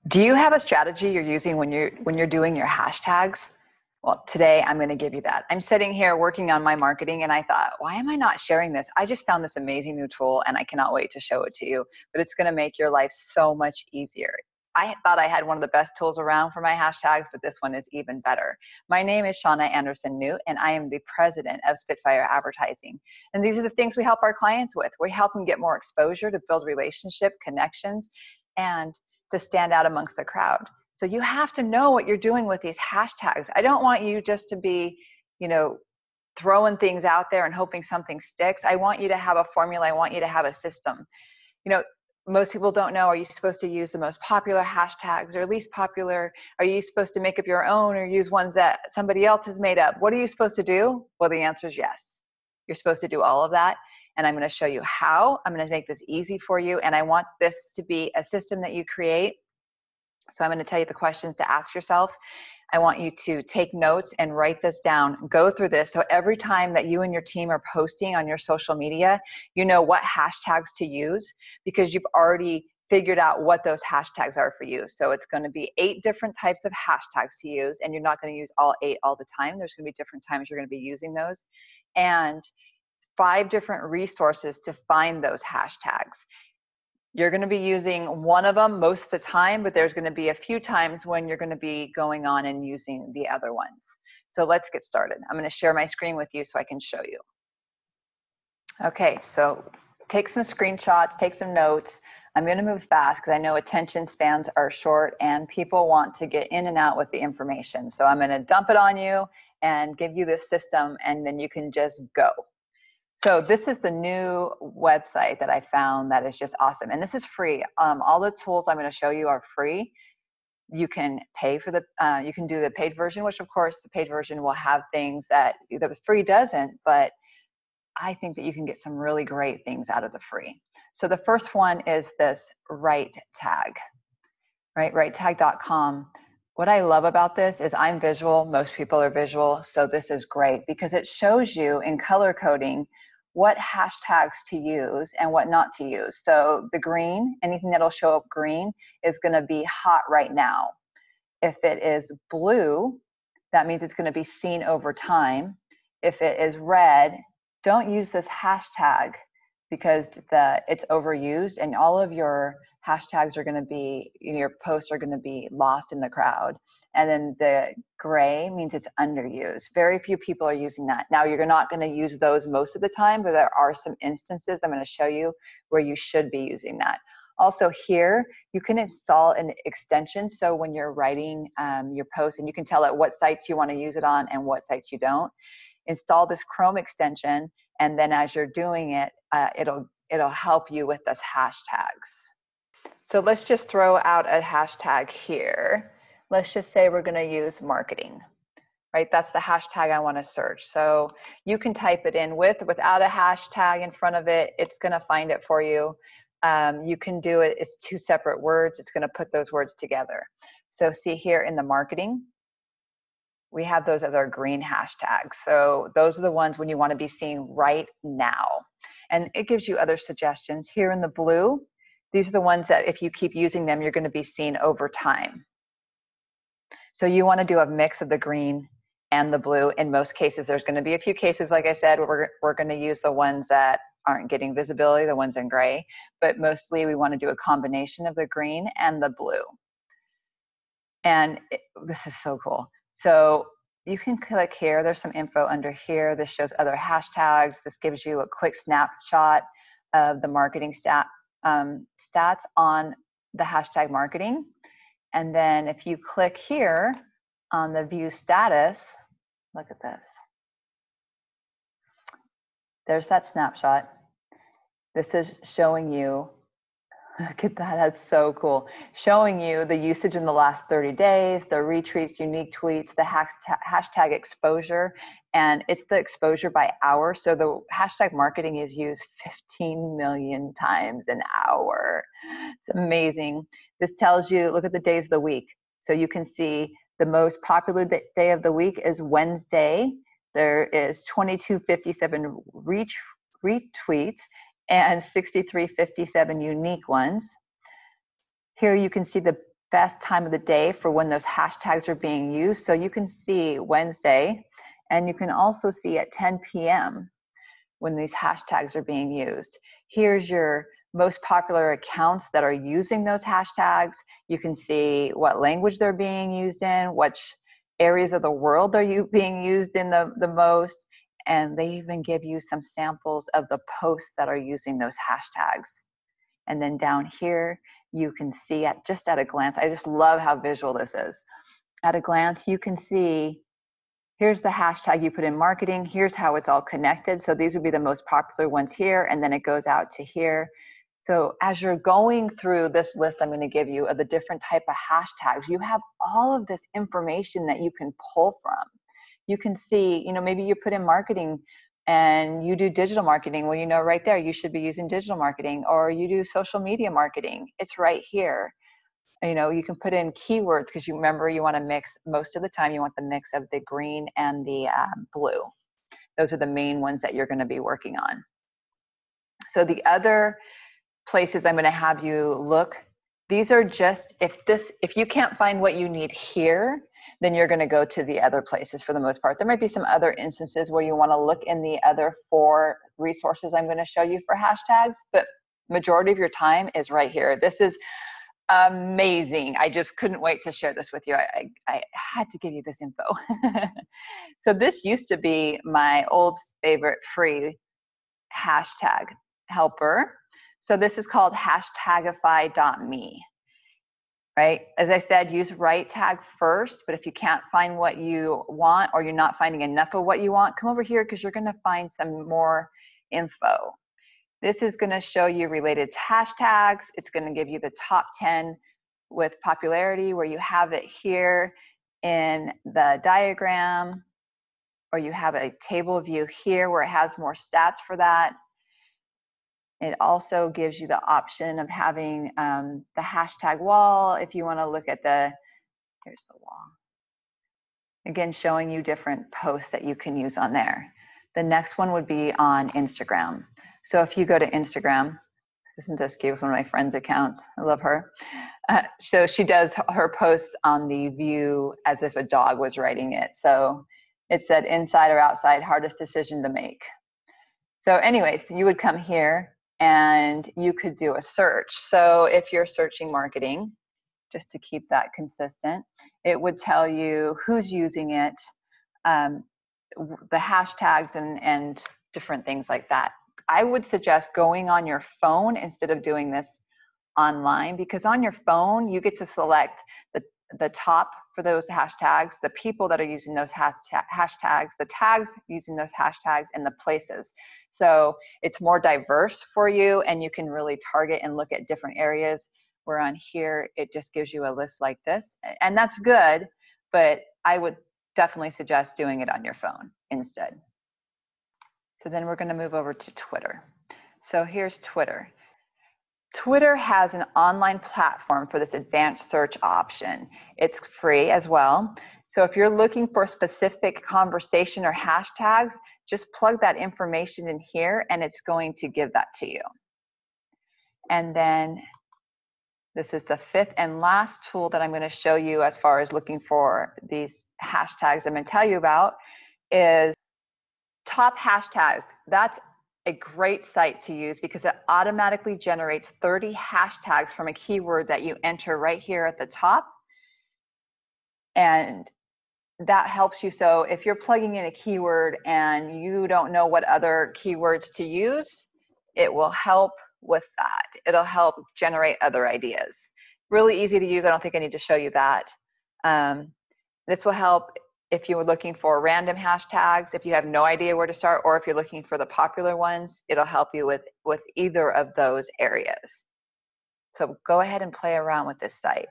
Do you have a strategy you're using when you're doing your hashtags? Well, today I'm going to give you that. I'm sitting here working on my marketing and I thought, why am I not sharing this? I just found this amazing new tool and I cannot wait to show it to you, but it's going to make your life so much easier. I thought I had one of the best tools around for my hashtags, but this one is even better. My name is Shauna Anderson-Newt and I am the president of Spitfire Advertising. And these are the things we help our clients with. We help them get more exposure, to build relationship connections, and to stand out amongst the crowd. So you have to know what you're doing with these hashtags. I don't want you just to be, throwing things out there and hoping something sticks. I want you to have a formula. I want you to have a system. Most people don't know, are you supposed to use the most popular hashtags or least popular? Are you supposed to make up your own or use ones that somebody else has made up? What are you supposed to do? Well, the answer is yes. You're supposed to do all of that. And I'm going to show you how. I'm going to make this easy for you. And I want this to be a system that you create. So I'm going to tell you the questions to ask yourself. I want you to take notes and write this down. Go through this. So every time that you and your team are posting on your social media, you know what hashtags to use because you've already figured out what those hashtags are for you. So it's going to be 8 different types of hashtags to use, and you're not going to use all 8 all the time. There's going to be different times you're going to be using those. And 5 different resources to find those hashtags. You're going to be using one of them most of the time, but there's going to be a few times when you're going to be going on and using the other ones. So let's get started. I'm going to share my screen with you so I can show you. Okay, so take some screenshots, take some notes. I'm going to move fast because I know attention spans are short and people want to get in and out with the information. So I'm going to dump it on you and give you this system, and then you can just go. So this is the new website that I found that is just awesome. And this is free. All the tools I'm going to show you are free. You can pay for you can do the paid version, which of course the paid version will have things that the free doesn't, but I think that you can get some really great things out of the free. So the first one is this right tag, right? righttag.com. What I love about this is I'm visual. Most people are visual. So this is great because it shows you in color coding what hashtags to use and what not to use. So the green, anything that'll show up green is going to be hot right now. If it is blue, that means it's going to be seen over time. If it is red, don't use this hashtag because it's overused and all of your hashtags are going to be, your posts are going to be lost in the crowd. And then the gray means it's underused. Very few people are using that. Now, you're not going to use those most of the time, but there are some instances I'm going to show you where you should be using that. Also here, you can install an extension. So when you're writing your post, and you can tell it what sites you want to use it on and what sites you don't, install this Chrome extension. And then as you're doing it, it'll help you with those hashtags. So let's just throw out a hashtag here. Let's just say we're going to use marketing, right? That's the hashtag I want to search. So you can type it in without a hashtag in front of it. It's going to find it for you. You can do it. It's 2 separate words. It's going to put those words together. So see here in the marketing, we have those as our green hashtags. So those are the ones when you want to be seen right now. And it gives you other suggestions. Here in the blue, these are the ones that if you keep using them, you're going to be seen over time. So you want to do a mix of the green and the blue. In most cases, there's going to be a few cases, like I said, where we're going to use the ones that aren't getting visibility, the ones in gray. But mostly we want to do a combination of the green and the blue. And this is so cool. So you can click here. There's some info under here. This shows other hashtags. This gives you a quick snapshot of the marketing stats on the hashtag marketing. And then if you click here on the view status, look at this. There's that snapshot. This is showing you, look at that, that's so cool. Showing you the usage in the last 30 days, the retweets, unique tweets, the hashtag exposure, and it's the exposure by hour. So the hashtag marketing is used 15 million times an hour. It's amazing. This tells you, look at the days of the week. So you can see the most popular day of the week is Wednesday. There is 2257 retweets and 6357 unique ones. Here you can see the best time of the day for when those hashtags are being used. So you can see Wednesday, and you can also see at 10 p.m. when these hashtags are being used. Here's your most popular accounts that are using those hashtags. You can see what language they're being used in, which areas of the world are being used in the most, and they even give you some samples of the posts that are using those hashtags. And then down here, you can see just at a glance, I just love how visual this is. At a glance, you can see, here's the hashtag you put in marketing, here's how it's all connected. So these would be the most popular ones here, and then it goes out to here. So as you're going through this list I'm going to give you of the different type of hashtags, you have all of this information that you can pull from. You can see, maybe you put in marketing and you do digital marketing. Well, right there, you should be using digital marketing, or you do social media marketing. It's right here. You can put in keywords because you want to mix, most of the time you want the mix of the green and the blue. Those are the main ones that you're going to be working on. So the other places I'm going to have you look, these are just, if you can't find what you need here, then you're going to go to the other places for the most part. There might be some other instances where you want to look in the other 4 resources I'm going to show you for hashtags, but majority of your time is right here. This is amazing. I just couldn't wait to share this with you. I had to give you this info. So this used to be my old favorite free hashtag helper. So this is called hashtagify.me, right? As I said, use right tag first, but if you can't find what you want, or you're not finding enough of what you want, come over here because you're going to find some more info. This is going to show you related to hashtags. It's going to give you the top 10 with popularity, where you have it here in the diagram, or you have a table view here where it has more stats for that. It also gives you the option of having the hashtag wall if you want to look at here's the wall. Again, showing you different posts that you can use on there. The next one would be on Instagram. So if you go to Instagram, isn't this cute? It's one of my friend's accounts. I love her. So she does her posts on the view as if a dog was writing it. So it said, inside or outside, hardest decision to make. So anyways, you would come here and you could do a search. So if you're searching marketing, just to keep that consistent, it would tell you who's using it, the hashtags and different things like that. I would suggest going on your phone instead of doing this online, because on your phone, you get to select the top for those hashtags, the people that are using those hashtags, the tags using those hashtags, and the places. So it's more diverse for you, and you can really target and look at different areas. Where on here, it just gives you a list like this. And that's good, but I would definitely suggest doing it on your phone instead. So then we're going to move over to Twitter. So here's Twitter. Twitter has an online platform for this advanced search option. It's free as well. So if you're looking for a specific conversation or hashtags, just plug that information in here and it's going to give that to you. And then this is the 5th and last tool that I'm going to show you as far as looking for these hashtags I'm going to tell you about is Top Hashtags. That's a great site to use because it automatically generates 30 hashtags from a keyword that you enter right here at the top. And that helps you. So if you're plugging in a keyword and you don't know what other keywords to use, it will help with that. It'll help generate other ideas. Really easy to use. I don't think I need to show you that. This will help if you were looking for random hashtags, if you have no idea where to start, or if you're looking for the popular ones, it'll help you with either of those areas. So go ahead and play around with this site.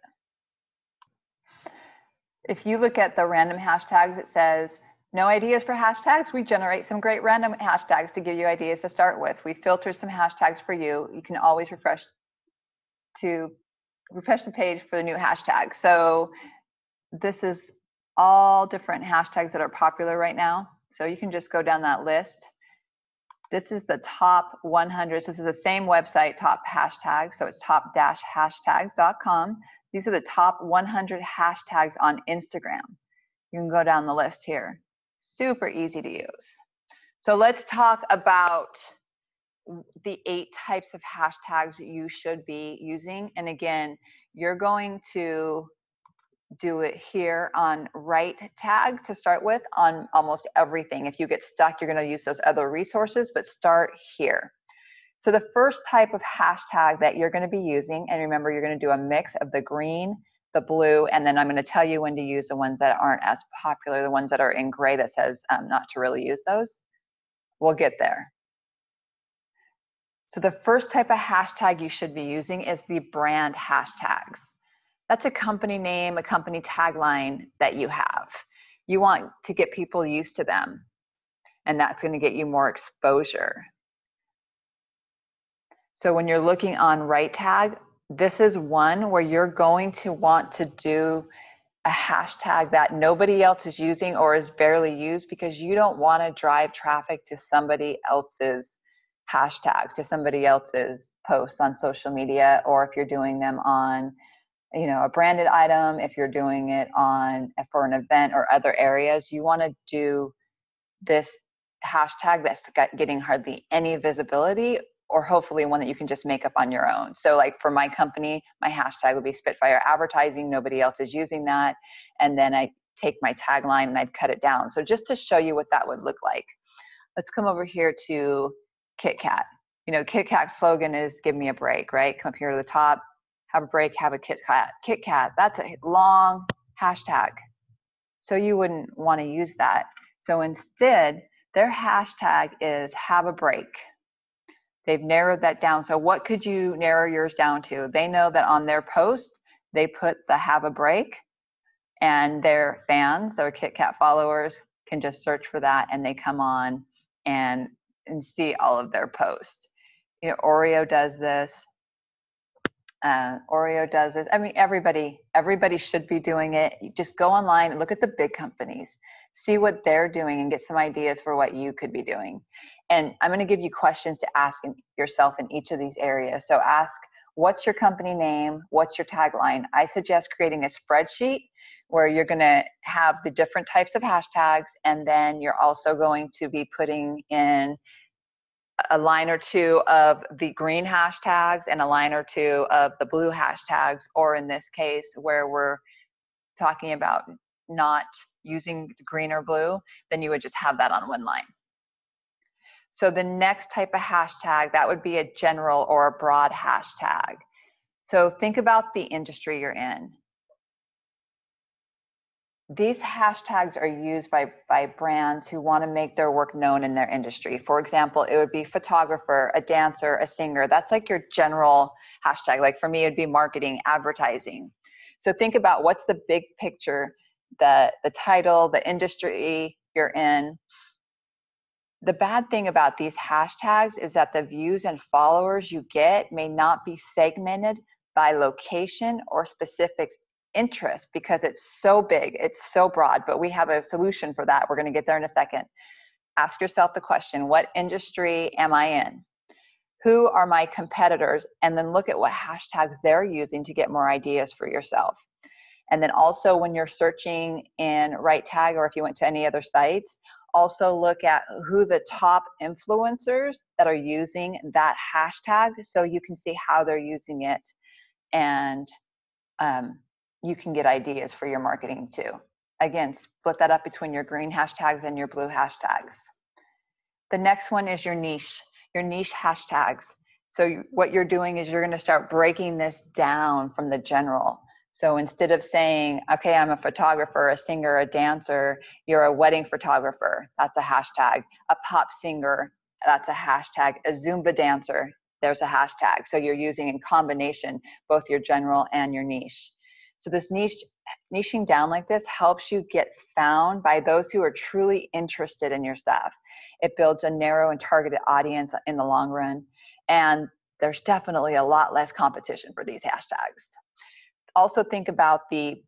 If you look at the random hashtags, it says, no ideas for hashtags? We generate some great random hashtags to give you ideas to start with. We filtered some hashtags for you. You can always refresh the page for the new hashtag. So this is all different hashtags that are popular right now. So you can just go down that list This is the top 100. So this is the same website, top hashtags. So it's top-hashtags.com. These are the top 100 hashtags on Instagram. You can go down the list here. Super easy to use. So let's talk about the 8 types of hashtags you should be using. And again, you're going to do it here on right tag to start with on almost everything. If you get stuck, you're going to use those other resources, but start here. So the first type of hashtag that you're going to be using, and remember, you're going to do a mix of the green, the blue, and then I'm going to tell you when to use the ones that aren't as popular, the ones that are in gray that says not to really use those. We'll get there. So the first type of hashtag you should be using is the brand hashtags. That's a company name, a company tagline that you have. You want to get people used to them, and that's going to get you more exposure. So when you're looking on right tag, this is one where you're going to want to do a hashtag that nobody else is using or is barely used, because you don't want to drive traffic to somebody else's hashtags, to somebody else's posts on social media, or if you're doing them on, you know, a branded item, if you're doing it on for an event or other areas, you want to do this hashtag that's getting hardly any visibility, or hopefully one that you can just make up on your own. So like for my company, my hashtag would be Spitfire Advertising. Nobody else is using that. And then I take my tagline and I'd cut it down. So just to show you what that would look like, let's come over here to Kit Kat. You know, Kit Kat's slogan is give me a break, right? Come up here to the top, have a break, have a Kit Kat. Kit Kat, that's a long hashtag. So you wouldn't want to use that. So instead, their hashtag is have a break. They've narrowed that down. So what could you narrow yours down to? They know that on their post, they put the have a break, and their fans, their Kit Kat followers, can just search for that and they come on and see all of their posts. You know, Oreo does this. I mean, everybody should be doing it. You just go online and look at the big companies, see what they're doing, and get some ideas for what you could be doing. And I'm going to give you questions to ask yourself in each of these areas. So ask, what's your company name? What's your tagline? I suggest creating a spreadsheet where you're going to have the different types of hashtags, and then you're also going to be putting in a line or two of the green hashtags and a line or two of the blue hashtags, or in this case where we're talking about not using green or blue, then you would just have that on one line. So the next type of hashtag, that would be a general or a broad hashtag. So think about the industry you're in. These hashtags are used by brands who want to make their work known in their industry. For example, it would be photographer, a dancer, a singer. That's like your general hashtag. Like for me, it would be marketing, advertising. So think about what's the big picture, the title, the industry you're in. The bad thing about these hashtags is that the views and followers you get may not be segmented by location or specific interest, because it's so big, it's so broad. But we have a solution for that. We're going to get there in a second. Ask yourself the question, what industry am I in? Who are my competitors? And then look at what hashtags they're using to get more ideas for yourself. And then also when you're searching in right tag, or if you went to any other sites, also look at who the top influencers that are using that hashtag, so you can see how they're using it, and you can get ideas for your marketing too. Again, split that up between your green hashtags and your blue hashtags. The next one is your niche hashtags. So what you're doing is you're going to start breaking this down from the general. So instead of saying, okay, I'm a photographer, a singer, a dancer, you're a wedding photographer, that's a hashtag. A pop singer, that's a hashtag. A Zumba dancer, there's a hashtag. So you're using in combination both your general and your niche. So this niching down like this helps you get found by those who are truly interested in your stuff. It builds a narrow and targeted audience in the long run. And there's definitely a lot less competition for these hashtags. Also think about the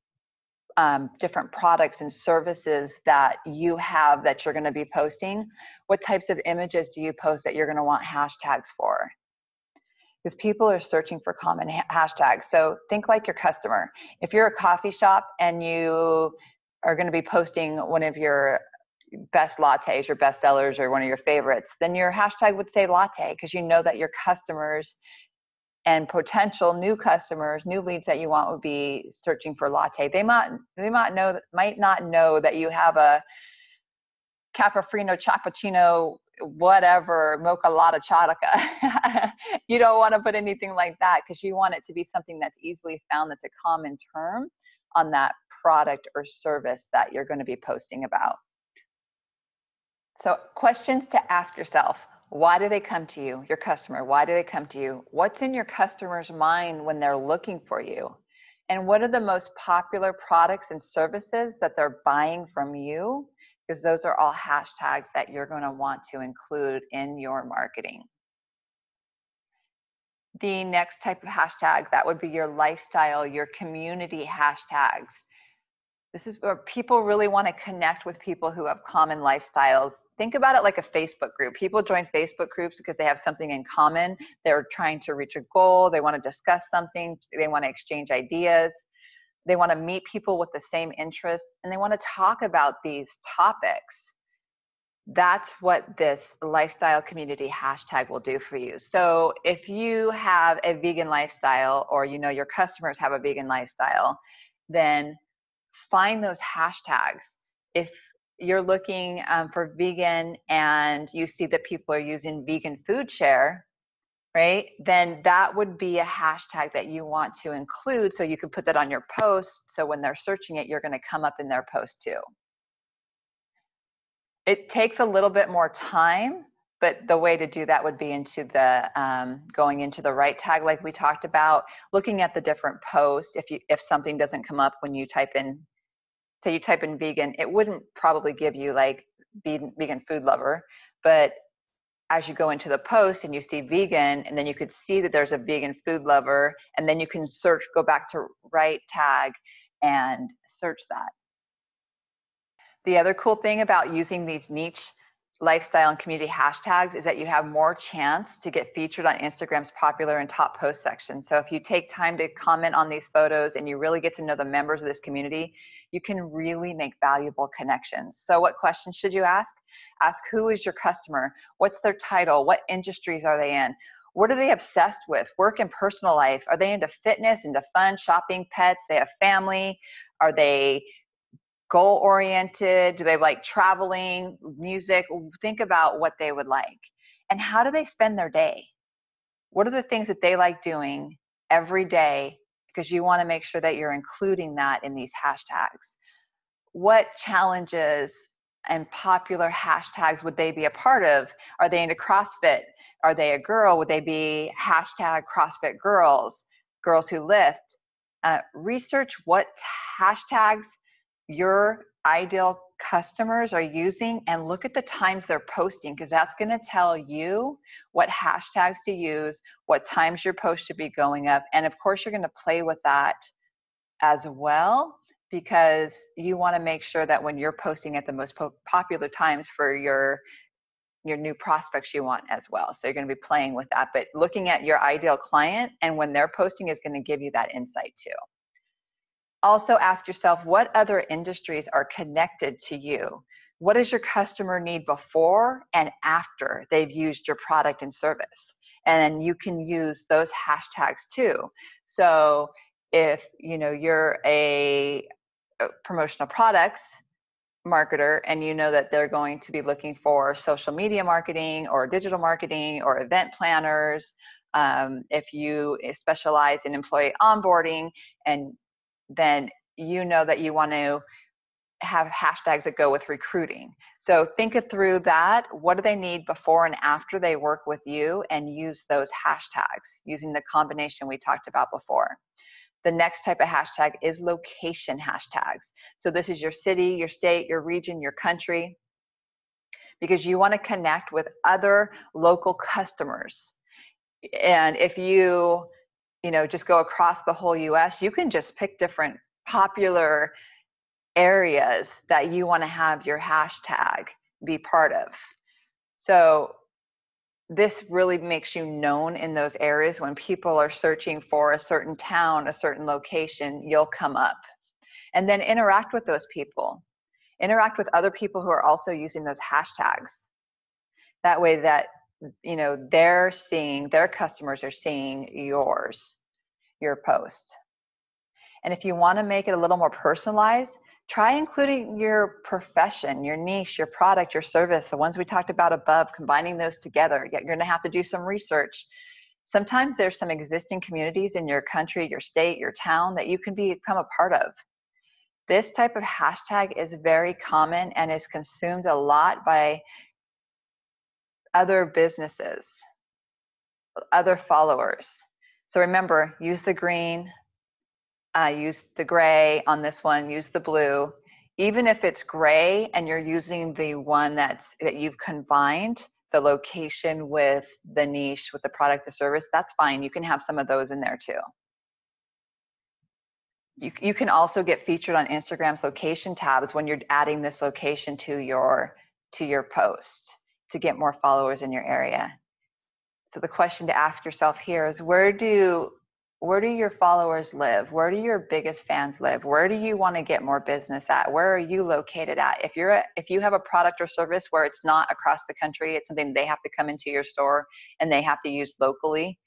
different products and services that you have that you're going to be posting, what types of images do you post that you're going to want hashtags for? Because people are searching for common hashtags. So think like your customer. If you're a coffee shop and you are going to be posting one of your best lattes, your best sellers, or one of your favorites, then your hashtag would say latte, because you know that your customers and potential new customers, new leads that you want would be searching for latte. They might not know that you have a cappuccino, cappuccino, whatever, mocha latte chataca. You don't want to put anything like that, because you want it to be something that's easily found, that's a common term on that product or service that you're going to be posting about. So questions to ask yourself: why do they come to you, your customer? Why do they come to you? What's in your customer's mind when they're looking for you? And what are the most popular products and services that they're buying from you? Because those are all hashtags that you're going to want to include in your marketing. The next type of hashtag, that would be your lifestyle, your community hashtags. This is where people really want to connect with people who have common lifestyles. Think about it like a Facebook group. People join Facebook groups because they have something in common. They're trying to reach a goal. They want to discuss something. They want to exchange ideas. They want to meet people with the same interests, and they want to talk about these topics. That's what this lifestyle community hashtag will do for you. So if you have a vegan lifestyle, or you know your customers have a vegan lifestyle, then find those hashtags. If you're looking for vegan and you see that people are using vegan food share, right, then that would be a hashtag that you want to include, so you can put that on your post, so when they're searching it, you're going to come up in their post too. It takes a little bit more time, but the way to do that would be into the going into the right tag, like we talked about, looking at the different posts. If something doesn't come up when you type in, say you type in vegan, it wouldn't probably give you like vegan food lover, but as you go into the post and you see vegan, and then you could see that there's a vegan food lover, and then you can search, go back to right tag and search that. The other cool thing about using these niche lifestyle and community hashtags is that you have more chance to get featured on Instagram's popular and top post section. So if you take time to comment on these photos and you really get to know the members of this community, you can really make valuable connections. So what questions should you ask? Ask, who is your customer? What's their title? What industries are they in? What are they obsessed with? Work and personal life? Are they into fitness, into fun, shopping, pets? They have family? Are they goal-oriented? Do they like traveling, music? Think about what they would like. And how do they spend their day? What are the things that they like doing every day? Because you want to make sure that you're including that in these hashtags. What challenges and popular hashtags would they be a part of? Are they into CrossFit? Are they a girl? Would they be hashtag CrossFit girls, girls who lift? Research what hashtags your ideal customers are using, and look at the times they're posting, because that's going to tell you what hashtags to use, what times your post should be going up. And of course, you're going to play with that as well, because you want to make sure that when you're posting at the most popular times for your new prospects, you want as well. So you're going to be playing with that, but looking at your ideal client and when they're posting is going to give you that insight too. Also ask yourself, what other industries are connected to you? What does your customer need before and after they've used your product and service? And you can use those hashtags too. So if you're a promotional products marketer and you know that they're going to be looking for social media marketing or digital marketing or event planners, if you specialize in employee onboarding, and then you know that you want to have hashtags that go with recruiting. So think through that. What do they need before and after they work with you, and use those hashtags using the combination we talked about before. The next type of hashtag is location hashtags. So this is your city, your state, your region, your country, because you want to connect with other local customers. And if you just go across the whole US, you can just pick different popular areas that you want to have your hashtag be part of. So this really makes you known in those areas. When people are searching for a certain town, a certain location, you'll come up. And then interact with those people. Interact with other people who are also using those hashtags. That way that, you know, they're seeing, their customers are seeing your post. And if you want to make it a little more personalized, try including your profession, your niche, your product, your service, the ones we talked about above, combining those together. You're going to have to do some research. Sometimes there's some existing communities in your country, your state, your town that you can become a part of. This type of hashtag is very common and is consumed a lot by other businesses, other followers. So remember, use the green, use the gray on this one, use the blue. Even if it's gray and you're using the one that you've combined the location with the niche, with the product, the service, that's fine. You can have some of those in there too. You can also get featured on Instagram's location tabs when you're adding this location to your post to get more followers in your area. So the question to ask yourself here is, where do your followers live? Where do your biggest fans live? Where do you want to get more business at? Where are you located at? If you have a product or service where it's not across the country, it's something they have to come into your store and they have to use locally,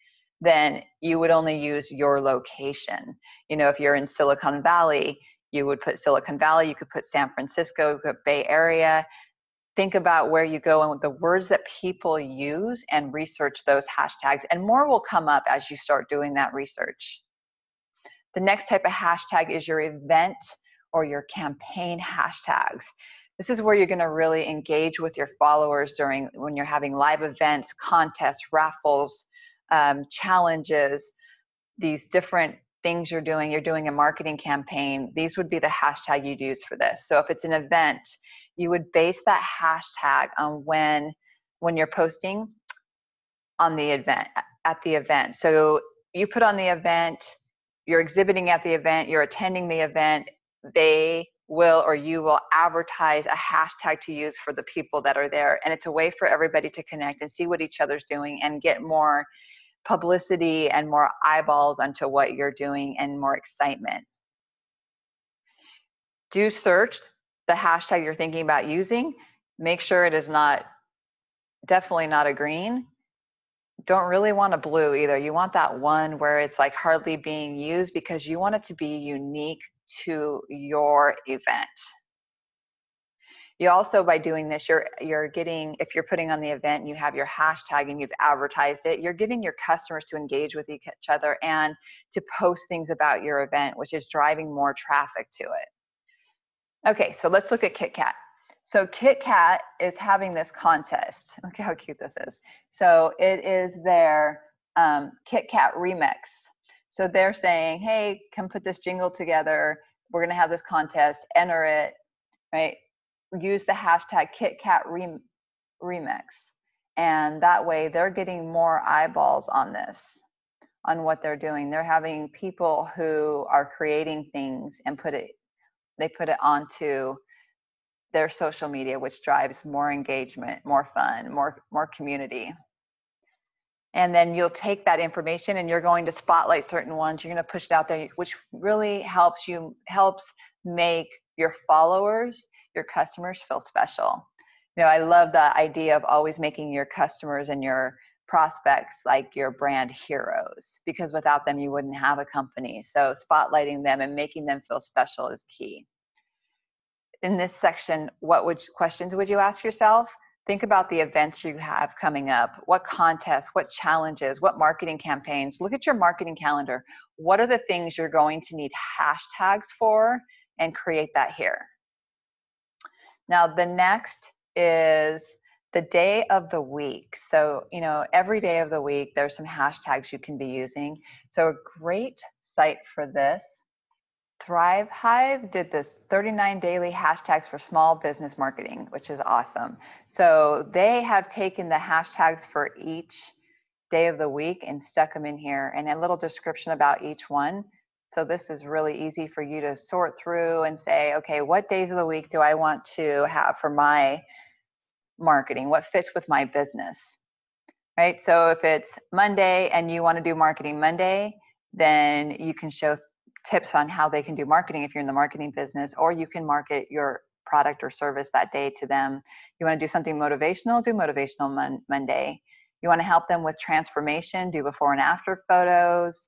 then you would only use your location. You know, if you're in Silicon Valley, you would put Silicon Valley, you could put San Francisco, you could put Bay Area. Think about where you go and the words that people use and research those hashtags, and more will come up as you start doing that research. The next type of hashtag is your event or your campaign hashtags. This is where you're going to really engage with your followers when you're having live events, contests, raffles, challenges, these different things you're doing a marketing campaign. These would be the hashtag you'd use for this. So if it's an event, you would base that hashtag on when you're posting on the event, at the event. So you put on the event, you're exhibiting at the event, you're attending the event, they will or you will advertise a hashtag to use for the people that are there. And it's a way for everybody to connect and see what each other's doing and get more publicity and more eyeballs onto what you're doing and more excitement. Do search the hashtag you're thinking about using. Make sure it is definitely not a green. Don't really want a blue either. You want that one where it's like hardly being used, because you want it to be unique to your event. You also, by doing this, you're getting, if you're putting on the event and you have your hashtag and you've advertised it, you're getting your customers to engage with each other and to post things about your event, which is driving more traffic to it. Okay, so let's look at KitKat. So KitKat is having this contest. Look how cute this is. So it is their KitKat remix. So they're saying, hey, come put this jingle together. We're gonna have this contest, enter it, right? Use the hashtag KitKat remix. And that way they're getting more eyeballs on this, on what they're doing. They're having people who are creating things and they put it onto their social media, which drives more engagement, more fun, more community. And then you'll take that information and you're going to spotlight certain ones. You're going to push it out there, which really helps make your followers, your customers feel special. You know, I love the idea of always making your customers and your prospects like your brand heroes, because without them, you wouldn't have a company. So spotlighting them and making them feel special is key. In this section, questions would you ask yourself? Think about the events you have coming up. What contests, what challenges, what marketing campaigns? Look at your marketing calendar. What are the things you're going to need hashtags for, and create that here. Now, the next is the day of the week. So, you know, every day of the week, there's some hashtags you can be using. So a great site for this, Thrive Hive did this 39 daily hashtags for small business marketing, which is awesome. So they have taken the hashtags for each day of the week and stuck them in here, and a little description about each one. So this is really easy for you to sort through and say, okay, what days of the week do I want to have for my marketing? What fits with my business, right? So if it's Monday and you want to do marketing Monday, then you can show tips on how they can do marketing if you're in the marketing business, or you can market your product or service that day to them. You want to do something motivational, do motivational Monday. You want to help them with transformation, do before and after photos.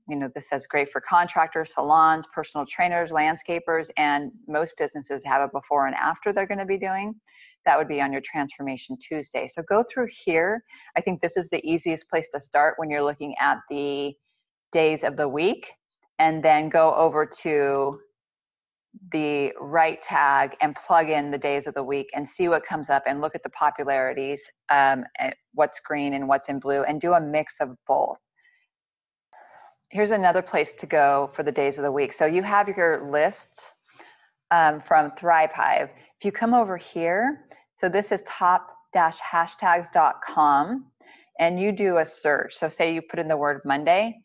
You know, this says great for contractors, salons, personal trainers, landscapers, and most businesses have a before and after they're going to be doing. That would be on your Transformation Tuesday. So go through here. I think this is the easiest place to start when you're looking at the days of the week, and then go over to the right tag and plug in the days of the week and see what comes up and look at the popularities, what's green and what's in blue, and do a mix of both. Here's another place to go for the days of the week. So you have your list from ThriveHive. If you come over here, so this is top-hashtags.com, and you do a search. So say you put in the word Monday,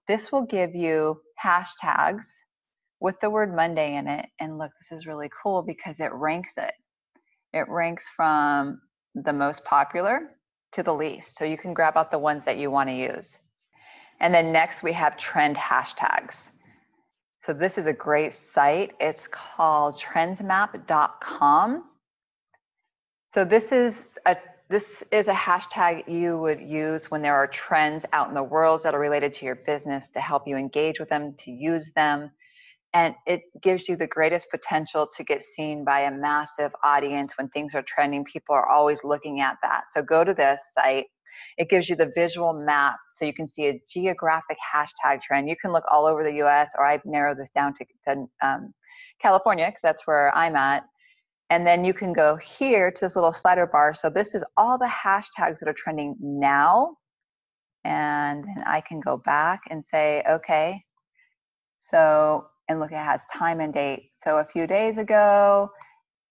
this will give you hashtags with the word Monday in it. And look, this is really cool because it ranks it. It ranks from the most popular to the least. So you can grab out the ones that you want to use. And then next we have trend hashtags. So this is a great site. It's called trendsmap.com. So this is a hashtag you would use when there are trends out in the world that are related to your business, to help you engage with them, to use them. And it gives you the greatest potential to get seen by a massive audience. When things are trending, people are always looking at that. So go to this site. It gives you the visual map so you can see a geographic hashtag trend. You can look all over the US, or I've narrowed this down to California because that's where I'm at. And then you can go here to this little slider bar. So this is all the hashtags that are trending now. And then I can go back and say, okay, so, and look, it has time and date. So a few days ago,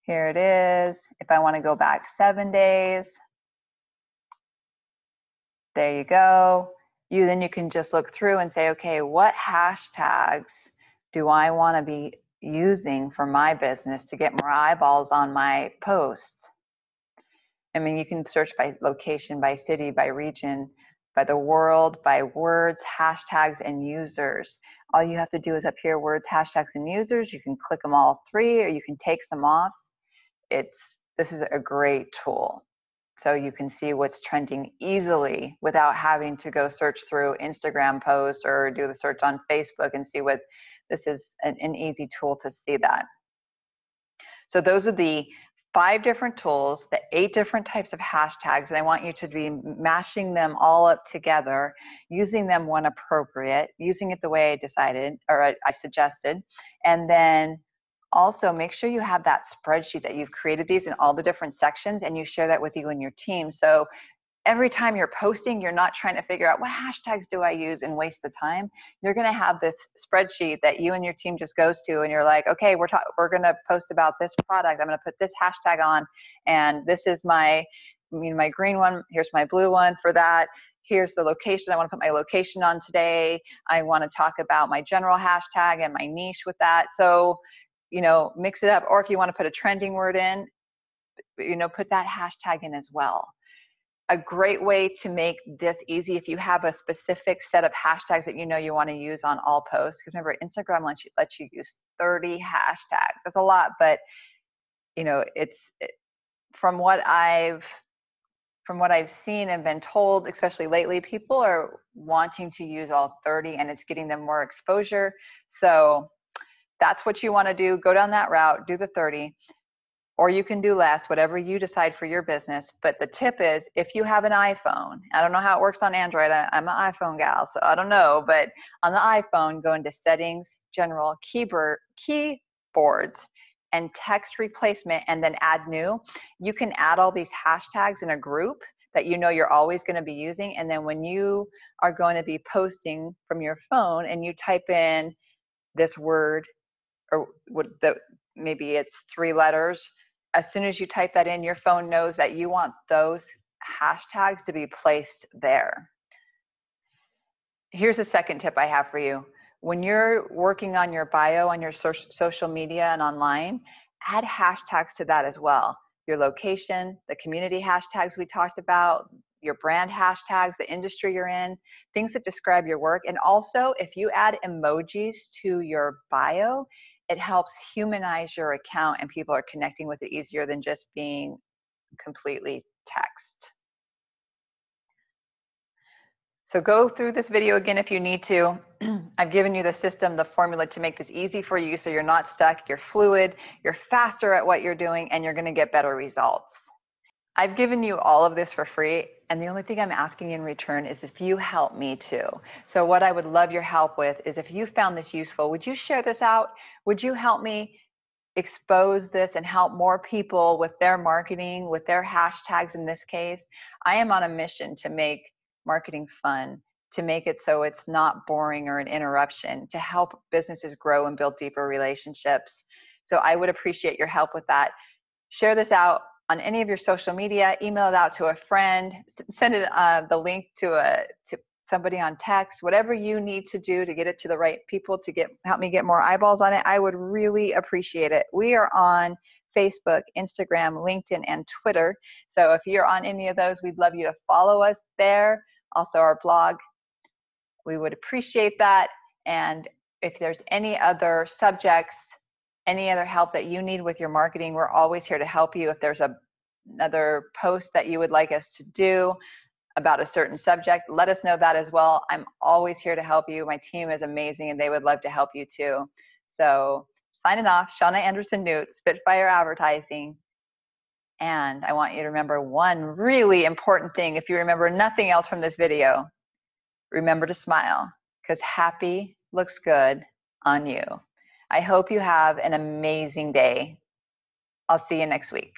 here it is. If I want to go back 7 days, there you go. Then you can just look through and say, okay, what hashtags do I want to be using for my business to get more eyeballs on my posts? I mean, you can search by location, by city, by region, by the world, by words, hashtags, and users. All you have to do is up here, words, hashtags, and users. You can click them all three, or you can take some off. This is a great tool. So you can see what's trending easily without having to go search through Instagram posts or do the search on Facebook and see what. This is an easy tool to see that. So those are the 5 different tools, the 8 different types of hashtags, and I want you to be mashing them all up together, using them when appropriate, using it the way I decided, or I suggested, and then also make sure you have that spreadsheet that you've created these in all the different sections, and you share that with you and your team. So every time you're posting, you're not trying to figure out what hashtags do I use and waste the time. You're going to have this spreadsheet that you and your team just goes to, and you're like, okay, we're going to post about this product. I'm going to put this hashtag on, and this is my green one. Here's my blue one for that. Here's the location. I want to put my location on today. I want to talk about my general hashtag and my niche with that. So, mix it up. Or if you want to put a trending word in, put that hashtag in as well. A great way to make this easy, if you have a specific set of hashtags that you want to use on all posts, because remember, Instagram lets you use 30 hashtags. That's a lot, but from what I've seen and been told, especially lately, people are wanting to use all 30, and it's getting them more exposure. So that's what you want to do. Go down that route, do the 30. Or you can do less, whatever you decide for your business. But the tip is, if you have an iPhone, I don't know how it works on Android. I'm an iPhone gal, so I don't know. But on the iPhone, go into Settings, General, Keyboards, and Text Replacement, and then Add New. You can add all these hashtags in a group that you're always going to be using. And then when you are going to be posting from your phone and you type in this word, or maybe it's 3 letters, as soon as you type that in, your phone knows that you want those hashtags to be placed there. Here's a second tip I have for you. when you're working on your bio on your social media and online, add hashtags to that as well. Your location, the community hashtags we talked about, your brand hashtags, the industry you're in, things that describe your work. And also, if you add emojis to your bio, it helps humanize your account and people are connecting with it easier than just being completely text. So go through this video again if you need to. I've given you the system, the formula to make this easy for you so you're not stuck, you're fluid, you're faster at what you're doing, and you're going to get better results. I've given you all of this for free, and the only thing I'm asking in return is if you help me too. So what I would love your help with is if you found this useful, would you share this out? Would you help me expose this and help more people with their marketing, with their hashtags in this case? I am on a mission to make marketing fun, to make it so it's not boring or an interruption, to help businesses grow and build deeper relationships. So I would appreciate your help with that. Share this out on any of your social media, email it out to a friend, send it the link to somebody on text, whatever you need to do to get it to the right people to help me get more eyeballs on it. I would really appreciate it. We are on Facebook, Instagram, LinkedIn, and Twitter. So if you're on any of those, we'd love you to follow us there. Also our blog. We would appreciate that. And if there's any other subjects, any other help that you need with your marketing, we're always here to help you. If there's another post that you would like us to do about a certain subject, let us know that as well. I'm always here to help you. My team is amazing and they would love to help you too. So signing off, Shauna Anderson-Newt, Spitfire Advertising. And I want you to remember one really important thing. If you remember nothing else from this video, remember to smile, because happy looks good on you. I hope you have an amazing day. I'll see you next week.